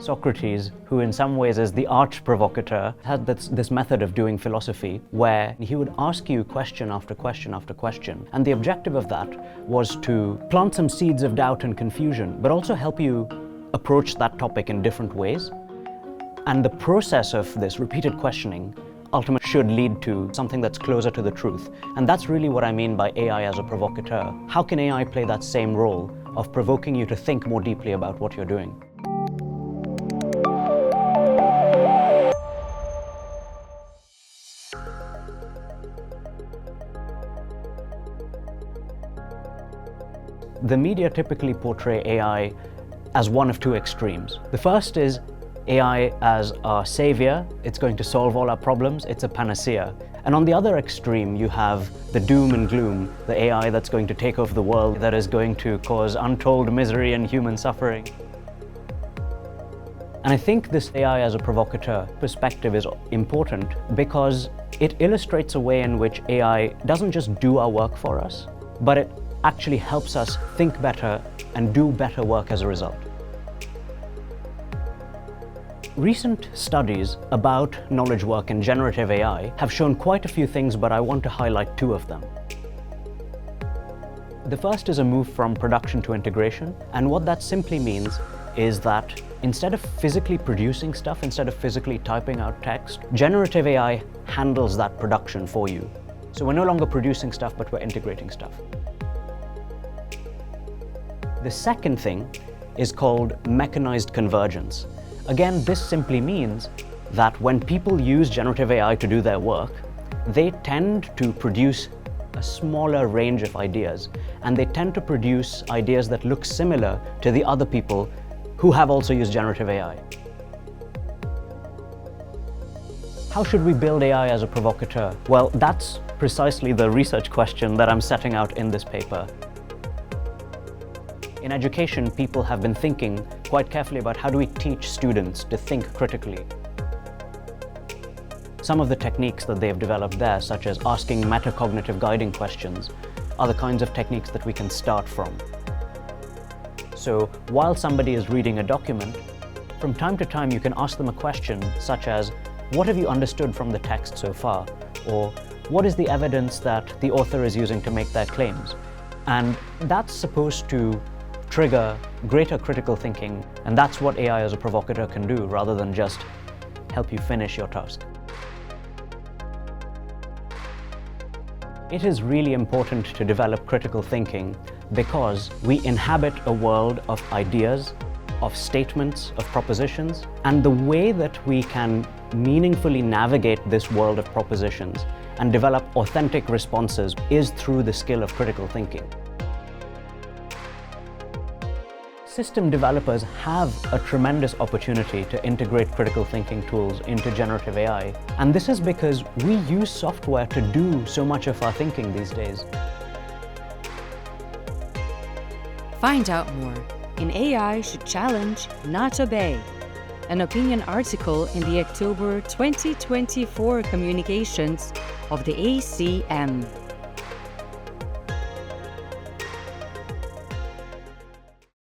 Socrates, who in some ways is the arch provocateur, had this method of doing philosophy where he would ask you question after question after question. And the objective of that was to plant some seeds of doubt and confusion, but also help you approach that topic in different ways. And the process of this repeated questioning ultimately should lead to something that's closer to the truth. And that's really what I mean by AI as a provocateur. How can AI play that same role of provoking you to think more deeply about what you're doing? The media typically portray AI as one of two extremes. The first is AI as our savior. It's going to solve all our problems. It's a panacea. And on the other extreme, you have the doom and gloom, the AI that's going to take over the world, that is going to cause untold misery and human suffering. And I think this AI as a provocateur perspective is important because it illustrates a way in which AI doesn't just do our work for us, but it actually helps us think better and do better work as a result. Recent studies about knowledge work and generative AI have shown quite a few things, but I want to highlight two of them. The first is a move from production to integration, and what that simply means is that instead of physically producing stuff, instead of physically typing out text, generative AI handles that production for you. So we're no longer producing stuff, but we're integrating stuff. The second thing is called mechanized convergence. Again, this simply means that when people use generative AI to do their work, they tend to produce a smaller range of ideas, and they tend to produce ideas that look similar to the other people who have also used generative AI. How should we build AI as a provocateur? Well, that's precisely the research question that I'm setting out in this paper. In education, people have been thinking quite carefully about how do we teach students to think critically. Some of the techniques that they have developed there, such as asking metacognitive guiding questions, are the kinds of techniques that we can start from. So while somebody is reading a document, from time to time you can ask them a question such as, what have you understood from the text so far? Or what is the evidence that the author is using to make their claims? And that's supposed to trigger greater critical thinking, and that's what AI as a provocateur can do, rather than just help you finish your task. It is really important to develop critical thinking because we inhabit a world of ideas, of statements, of propositions, and the way that we can meaningfully navigate this world of propositions and develop authentic responses is through the skill of critical thinking. System developers have a tremendous opportunity to integrate critical thinking tools into generative AI, and this is because we use software to do so much of our thinking these days. Find out more in AI Should Challenge, Not Obey, an opinion article in the October 2024 communications of the ACM.